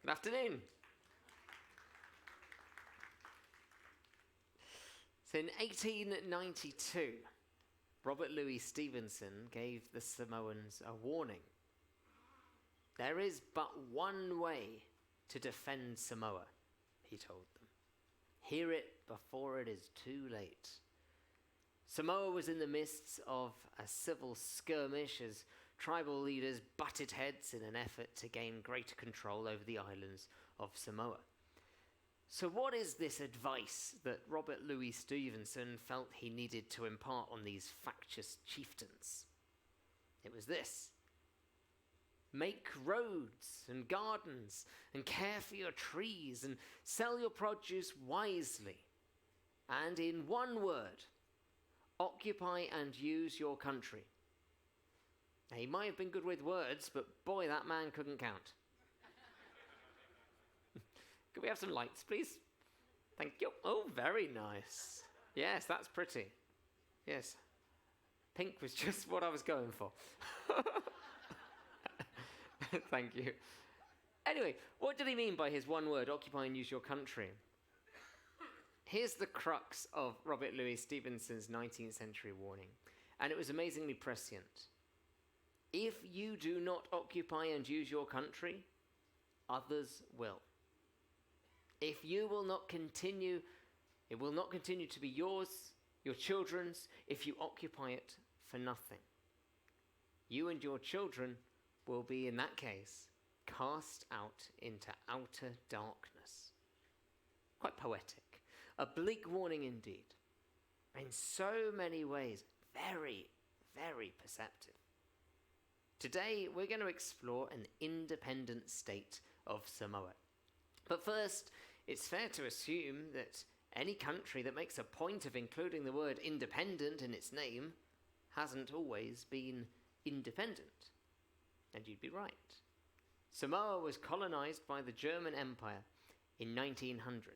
Good afternoon. So in 1892, Robert Louis Stevenson gave the Samoans a warning. There is but one way to defend Samoa, he told them. Hear it before it is too late. Samoa was in the midst of a civil skirmish as tribal leaders butted heads in an effort to gain greater control over the islands of Samoa. So what is this advice that Robert Louis Stevenson felt he needed to impart on these factious chieftains? It was this: make roads and gardens and care for your trees and sell your produce wisely. And in one word, occupy and use your country. Now, he might have been good with words, but boy, that man couldn't count. Could we have some lights, please? Thank you. Oh, very nice. Yes, that's pretty. Yes. Pink was just what I was going for. Thank you. Anyway, what did he mean by his one word, occupy and use your country? Here's the crux of Robert Louis Stevenson's 19th century warning, and it was amazingly prescient. If you do not occupy and use your country, others will. If you will not continue, it will not continue to be yours, your children's, if you occupy it for nothing. You and your children will be, in that case, cast out into outer darkness. Quite poetic. A bleak warning indeed. In so many ways, very, very perceptive. Today, we're going to explore an independent state of Samoa. But first, it's fair to assume that any country that makes a point of including the word independent in its name hasn't always been independent. And you'd be right. Samoa was colonized by the German Empire in 1900,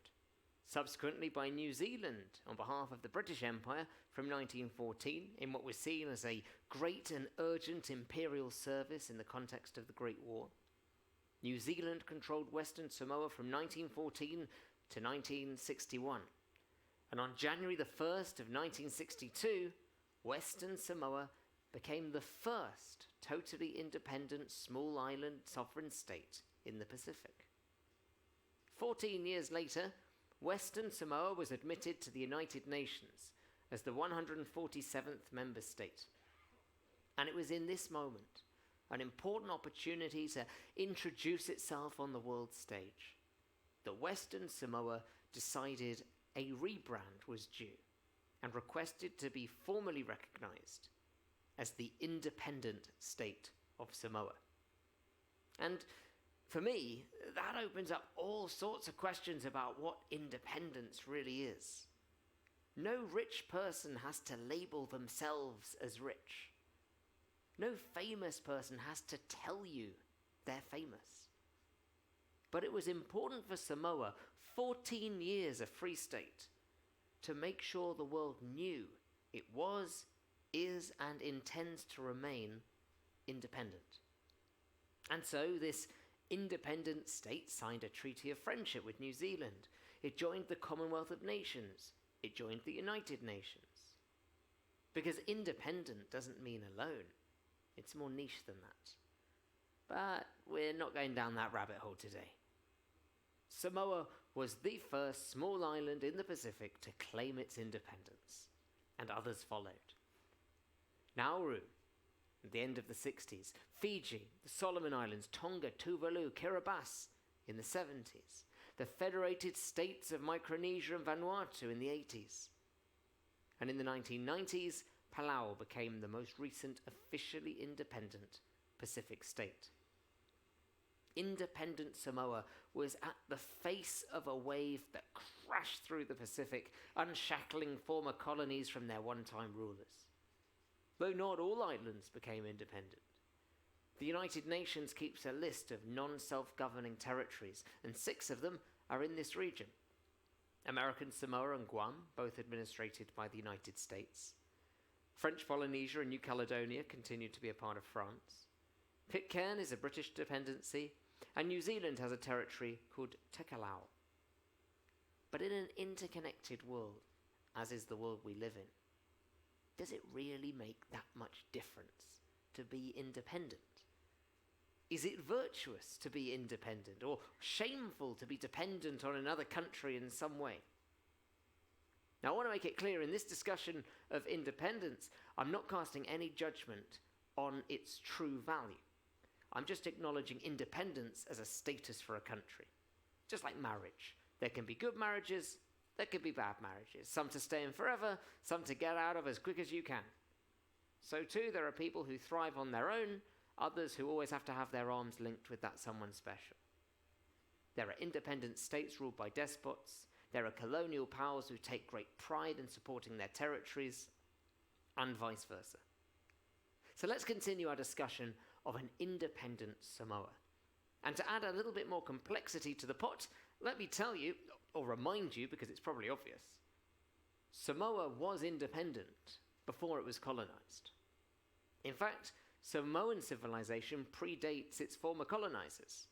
subsequently by New Zealand on behalf of the British Empire from 1914 in what was seen as a great and urgent imperial service in the context of the Great War. New Zealand controlled Western Samoa from 1914 to 1961. And on January the 1st of 1962, Western Samoa became the first totally independent small island sovereign state in the Pacific. 14 years later, Western Samoa was admitted to the United Nations as the 147th member state. And it was in this moment, an important opportunity to introduce itself on the world stage, that Western Samoa decided a rebrand was due and requested to be formally recognized as the independent state of Samoa. And for me, that opens up all sorts of questions about what independence really is. No rich person has to label themselves as rich. No famous person has to tell you they're famous. But it was important for Samoa, 14 years a free state, to make sure the world knew it was, is, and intends to remain independent. And so this independent state signed a treaty of friendship with New Zealand. It joined the Commonwealth of Nations. It joined the United Nations. Because independent doesn't mean alone. It's more niche than that. But we're not going down that rabbit hole today. Samoa was the first small island in the Pacific to claim its independence, and others followed. Nauru, at the end of the 60s, Fiji, the Solomon Islands, Tonga, Tuvalu, Kiribati in the 70s, the Federated States of Micronesia and Vanuatu in the 80s. And in the 1990s, Palau became the most recent officially independent Pacific state. Independent Samoa was at the face of a wave that crashed through the Pacific, unshackling former colonies from their one-time rulers. Though not all islands became independent. The United Nations keeps a list of non-self-governing territories, and 6 of them are in this region. American Samoa and Guam, both administrated by the United States. French Polynesia and New Caledonia continue to be a part of France. Pitcairn is a British dependency, And New Zealand has a territory called Te Kalau. But in an interconnected world, as is the world we live in, does it really make that much difference to be independent? Is it virtuous to be independent, or shameful to be dependent on another country in some way? Now, I want to make it clear in this discussion of independence, I'm not casting any judgment on its true value. I'm just acknowledging independence as a status for a country. Just like marriage. There can be good marriages, there can be bad marriages. Some to stay in forever, some to get out of as quick as you can. So too, there are people who thrive on their own, others who always have to have their arms linked with that someone special. There are independent states ruled by despots. There are colonial powers who take great pride in supporting their territories, and vice versa. So let's continue our discussion of an independent Samoa. And to add a little bit more complexity to the pot, let me tell you, or remind you, because it's probably obvious, Samoa was independent before it was colonized. In fact, Samoan civilization predates its former colonizers.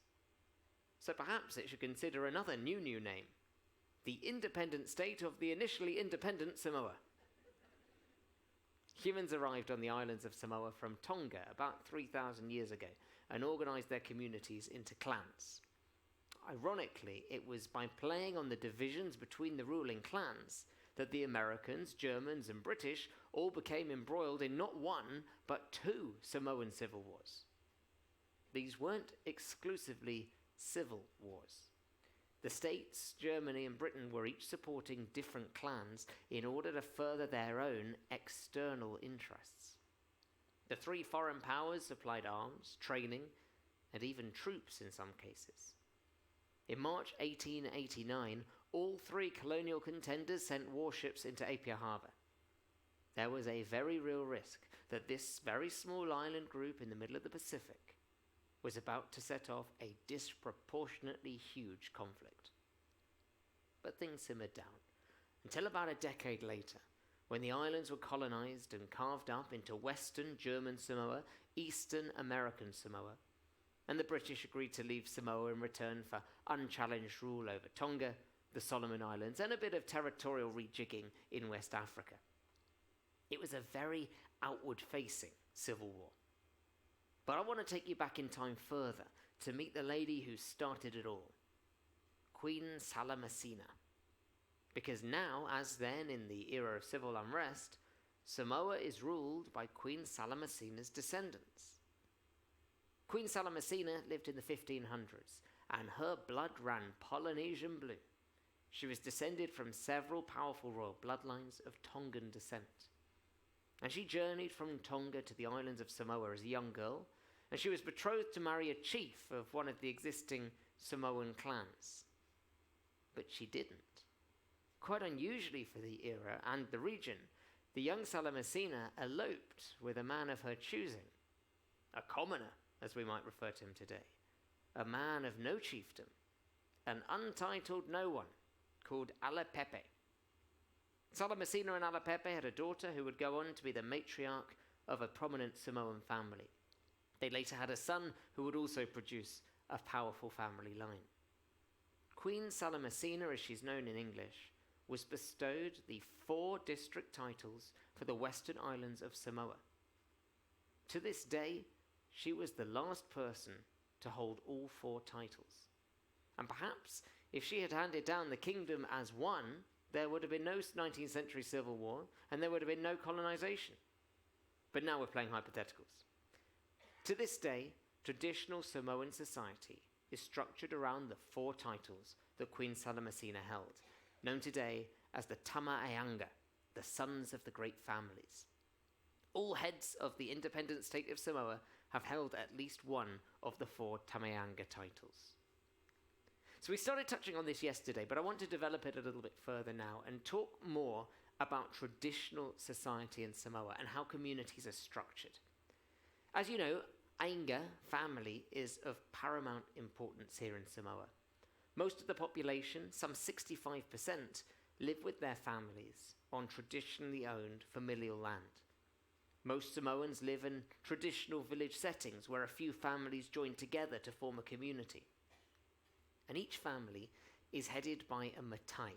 So perhaps it should consider another new name, the independent state of the initially independent Samoa. Humans arrived on the islands of Samoa from Tonga about 3,000 years ago and organized their communities into clans. Ironically, it was by playing on the divisions between the ruling clans that the Americans, Germans, and British all became embroiled in not one, but two Samoan civil wars. These weren't exclusively civil wars. The States, Germany, and Britain were each supporting different clans in order to further their own external interests. The three foreign powers supplied arms, training, and even troops in some cases. In March 1889, all three colonial contenders sent warships into Apia Harbour. There was a very real risk that this very small island group in the middle of the Pacific was about to set off a disproportionately huge conflict. But things simmered down, until about a decade later, when the islands were colonized and carved up into Western German Samoa, Eastern American Samoa, and the British agreed to leave Samoa in return for unchallenged rule over Tonga, the Solomon Islands, and a bit of territorial rejigging in West Africa. It was a very outward-facing civil war. But I want to take you back in time further to meet the lady who started it all, Queen Salamasina. Because now, as then in the era of civil unrest, Samoa is ruled by Queen Salamasina's descendants. Queen Salamasina lived in the 1500s, and her blood ran Polynesian blue. She was descended from several powerful royal bloodlines of Tongan descent. And she journeyed from Tonga to the islands of Samoa as a young girl, and she was betrothed to marry a chief of one of the existing Samoan clans. But she didn't. Quite unusually for the era and the region, the young Salamasina eloped with a man of her choosing, a commoner, as we might refer to him today, a man of no chiefdom, an untitled no one called Alapepe. Salamasina and Alapepe had a daughter who would go on to be the matriarch of a prominent Samoan family. They later had a son who would also produce a powerful family line. Queen Salamasina, as she's known in English, was bestowed the 4 district titles for the western islands of Samoa. To this day, she was the last person to hold all 4 titles. And perhaps, if she had handed down the kingdom as one, there would have been no 19th century civil war, and there would have been no colonization. But now we're playing hypotheticals. To this day, traditional Samoan society is structured around the 4 titles that Queen Salamasina held, known today as the Tamaeanga, the sons of the great families. All heads of the independent state of Samoa have held at least one of the 4 Tamaeanga titles. So we started touching on this yesterday, but I want to develop it a little bit further now and talk more about traditional society in Samoa and how communities are structured. As you know, Ainga family is of paramount importance here in Samoa. Most of the population, some 65%, live with their families on traditionally owned familial land. Most Samoans live in traditional village settings where a few families join together to form a community. And each family is headed by a matai.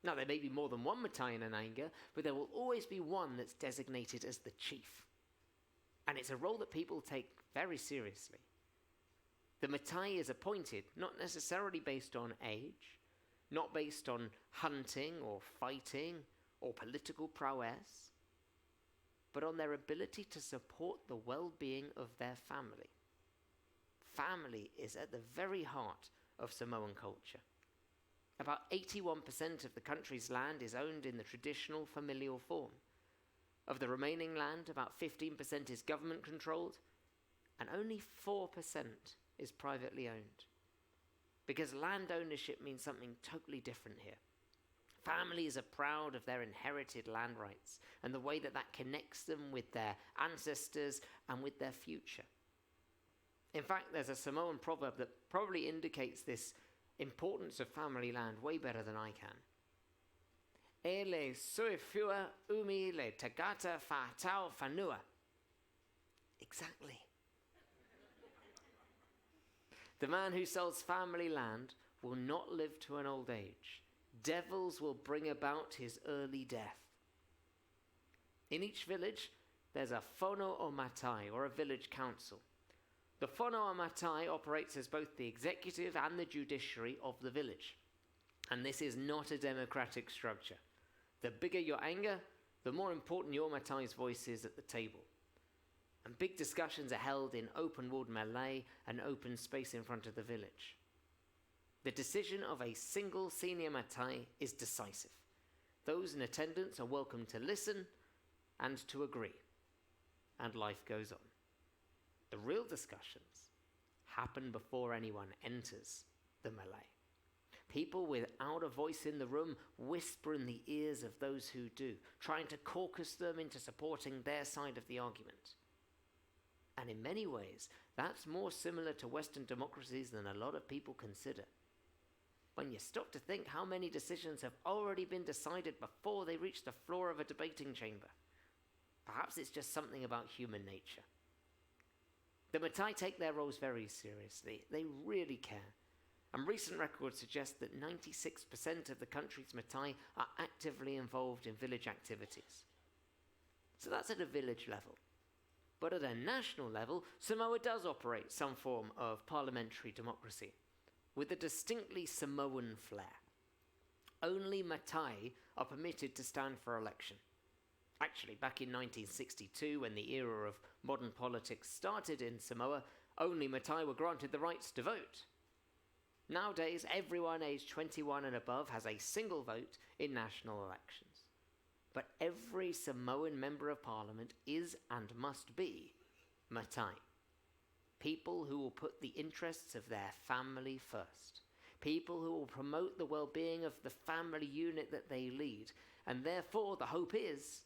Now, there may be more than one matai in an anga, but there will always be one that's designated as the chief. And it's a role that people take very seriously. The matai is appointed not necessarily based on age, not based on hunting or fighting or political prowess, but on their ability to support the well-being of their family. Family is at the very heart of Samoan culture. About 81% of the country's land is owned in the traditional familial form. Of the remaining land, about 15% is government-controlled, and only 4% is privately owned. Because land ownership means something totally different here. Families are proud of their inherited land rights and the way that connects them with their ancestors and with their future. In fact, there's a Samoan proverb that probably indicates this importance of family land way better than I can. E le suifua umi le tagata whātau whanua. Exactly. The man who sells family land will not live to an old age. Devils will bring about his early death. In each village, there's a whono o matai, or a village council. The whono o matai operates as both the executive and the judiciary of the village. And this is not a democratic structure. The bigger your anga, the more important your matai's voice is at the table. And big discussions are held in open-walled melee and open space in front of the village. The decision of a single senior matai is decisive. Those in attendance are welcome to listen and to agree. And life goes on. The real discussions happen before anyone enters the melee. People without a voice in the room whisper in the ears of those who do, trying to caucus them into supporting their side of the argument. And in many ways, that's more similar to Western democracies than a lot of people consider. When you stop to think how many decisions have already been decided before they reach the floor of a debating chamber. Perhaps it's just something about human nature. The matai take their roles very seriously. They really care. And recent records suggest that 96% of the country's matai are actively involved in village activities. So that's at a village level. But at a national level, Samoa does operate some form of parliamentary democracy, with a distinctly Samoan flair. Only matai are permitted to stand for election. Actually, back in 1962, when the era of modern politics started in Samoa, only matai were granted the rights to vote. Nowadays, everyone aged 21 and above has a single vote in national elections. But every Samoan member of parliament is and must be matai. People who will put the interests of their family first. People who will promote the well-being of the family unit that they lead. And therefore, the hope is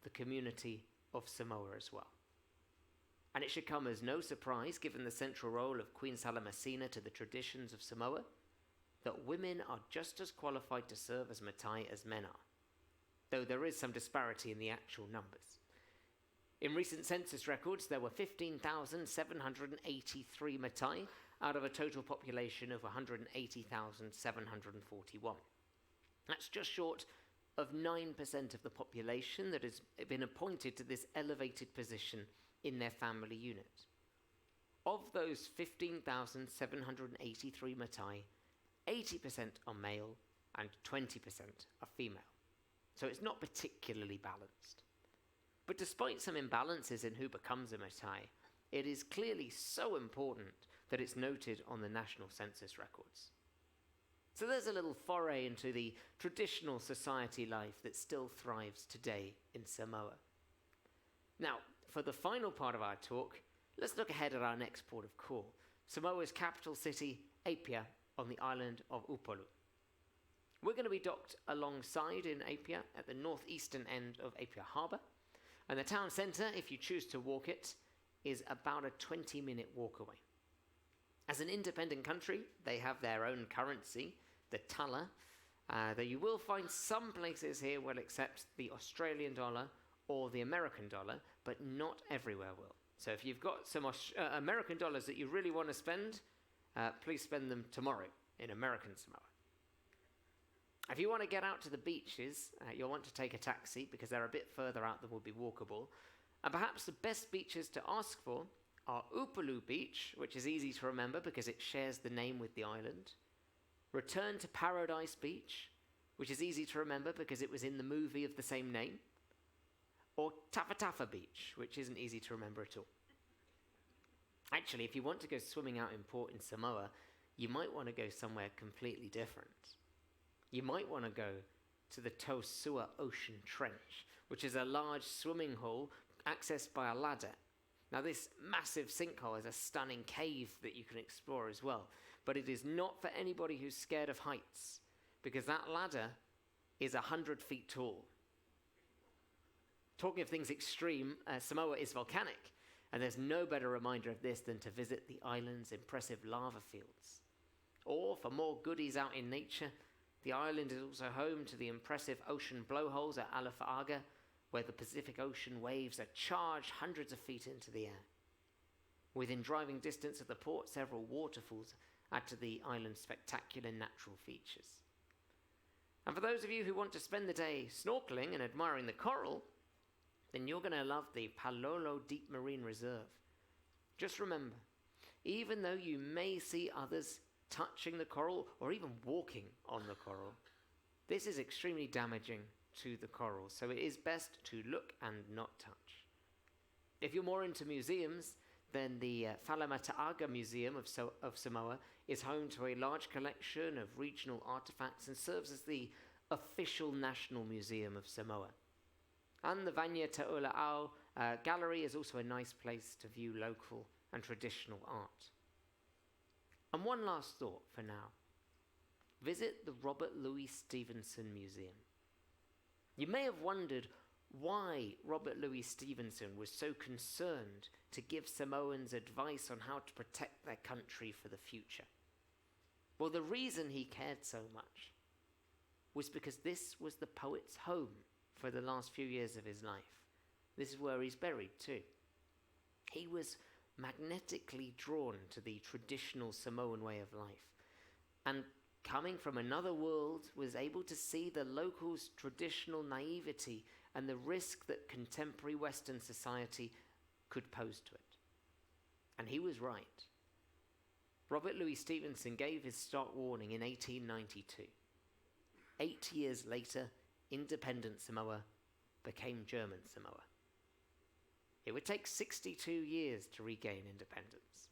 the community of Samoa as well. And it should come as no surprise, given the central role of Queen Salamasina to the traditions of Samoa, that women are just as qualified to serve as matai as men are, though there is some disparity in the actual numbers. In recent census records, there were 15,783 matai out of a total population of 180,741. That's just short of 9% of the population that has been appointed to this elevated position in their family unit. Of those 15,783 matai, 80% are male and 20% are female. So it's not particularly balanced. But despite some imbalances in who becomes a matai, it is clearly so important that it's noted on the national census records. So there's a little foray into the traditional society life that still thrives today in Samoa. Now, for the final part of our talk, let's look ahead at our next port of call, Samoa's capital city, Apia, on the island of Upolu. We're going to be docked alongside in Apia at the northeastern end of Apia Harbour, and the town centre, if you choose to walk it, is about a 20-minute walk away. As an independent country, they have their own currency, the tala, though you will find some places here will accept the Australian dollar or the American dollar, but not everywhere will. So if you've got some American dollars that you really want to spend, please spend them tomorrow in American Samoa. If you want to get out to the beaches, you'll want to take a taxi because they're a bit further out than would be walkable. And perhaps the best beaches to ask for are Upolu Beach, which is easy to remember because it shares the name with the island. Return to Paradise Beach, which is easy to remember because it was in the movie of the same name. Or Tafatafa Beach, which isn't easy to remember at all. Actually, if you want to go swimming out in port in Samoa, you might want to go somewhere completely different. You might want to go to the Tausua Ocean Trench, which is a large swimming hole accessed by a ladder. Now, this massive sinkhole is a stunning cave that you can explore as well, but it is not for anybody who's scared of heights, because that ladder is 100 feet tall. Talking of things extreme, Samoa is volcanic, and there's no better reminder of this than to visit the island's impressive lava fields. Or, for more goodies out in nature, the island is also home to the impressive ocean blowholes at Alafaaga, where the Pacific Ocean waves are charged hundreds of feet into the air. Within driving distance of the port, several waterfalls add to the island's spectacular natural features. And for those of you who want to spend the day snorkeling and admiring the coral, then you're going to love the Palolo Deep Marine Reserve. Just remember, even though you may see others touching the coral or even walking on the coral, this is extremely damaging to the coral, so it is best to look and not touch. If you're more into museums, then the Falamataaga Museum of Samoa is home to a large collection of regional artifacts and serves as the official national museum of Samoa. And the Vanya Ta'ula'au Gallery is also a nice place to view local and traditional art. And one last thought for now. Visit the Robert Louis Stevenson Museum. You may have wondered why Robert Louis Stevenson was so concerned to give Samoans advice on how to protect their country for the future. Well, the reason he cared so much was because this was the poet's home for the last few years of his life. This is where he's buried too. He was magnetically drawn to the traditional Samoan way of life, and coming from another world, was able to see the locals' traditional naivety and the risk that contemporary Western society could pose to it. And he was right. Robert Louis Stevenson gave his stark warning in 1892. 8 years later, independent Samoa became German Samoa. It would take 62 years to regain independence.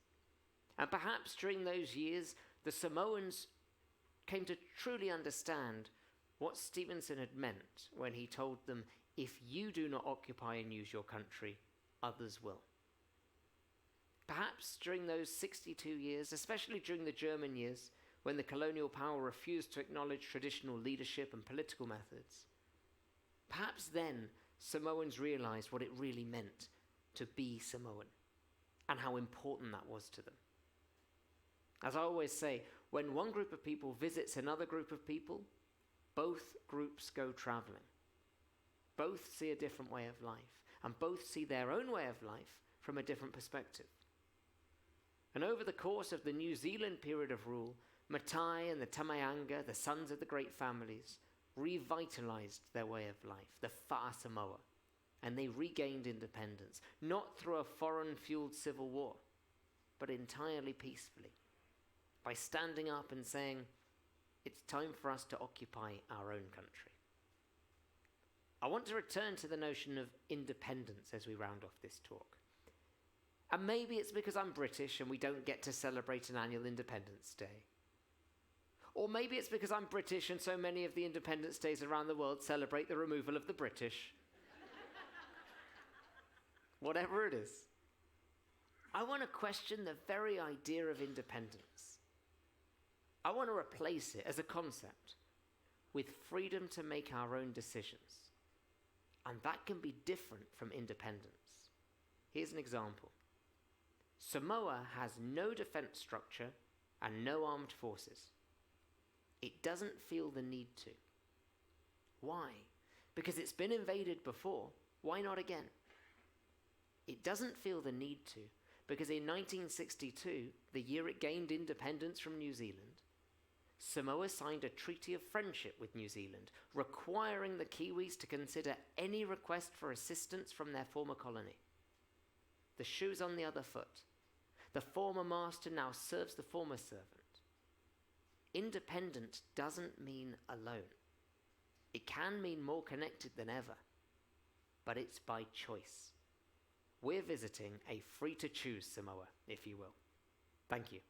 And perhaps during those years, the Samoans came to truly understand what Stevenson had meant when he told them, if you do not occupy and use your country, others will. Perhaps during those 62 years, especially during the German years, when the colonial power refused to acknowledge traditional leadership and political methods, perhaps then Samoans realized what it really meant to be Samoan and how important that was to them. As I always say, when one group of people visits another group of people, both groups go traveling. Both see a different way of life, and both see their own way of life from a different perspective. And over the course of the New Zealand period of rule, Matai and the Tamayanga, the sons of the great families, revitalized their way of life, the Fa'a Samoa, and they regained independence, not through a foreign-fueled civil war, but entirely peacefully, by standing up and saying, it's time for us to occupy our own country. I want to return to the notion of independence as we round off this talk. And maybe it's because I'm British and we don't get to celebrate an annual Independence Day. Or maybe it's because I'm British and so many of the Independence Days around the world celebrate the removal of the British. Whatever it is. I want to question the very idea of independence. I want to replace it as a concept with freedom to make our own decisions. And that can be different from independence. Here's an example. Samoa has no defense structure and no armed forces. It doesn't feel the need to. Why? Because it's been invaded before, Why not again? It doesn't feel the need to, because in 1962, the year it gained independence from New Zealand, Samoa signed a treaty of friendship with New Zealand, requiring the Kiwis to consider any request for assistance from their former colony. The shoe's on the other foot. The former master now serves the former servant. Independent doesn't mean alone. It can mean more connected than ever, but it's by choice. We're visiting a free-to-choose Samoa, if you will. Thank you.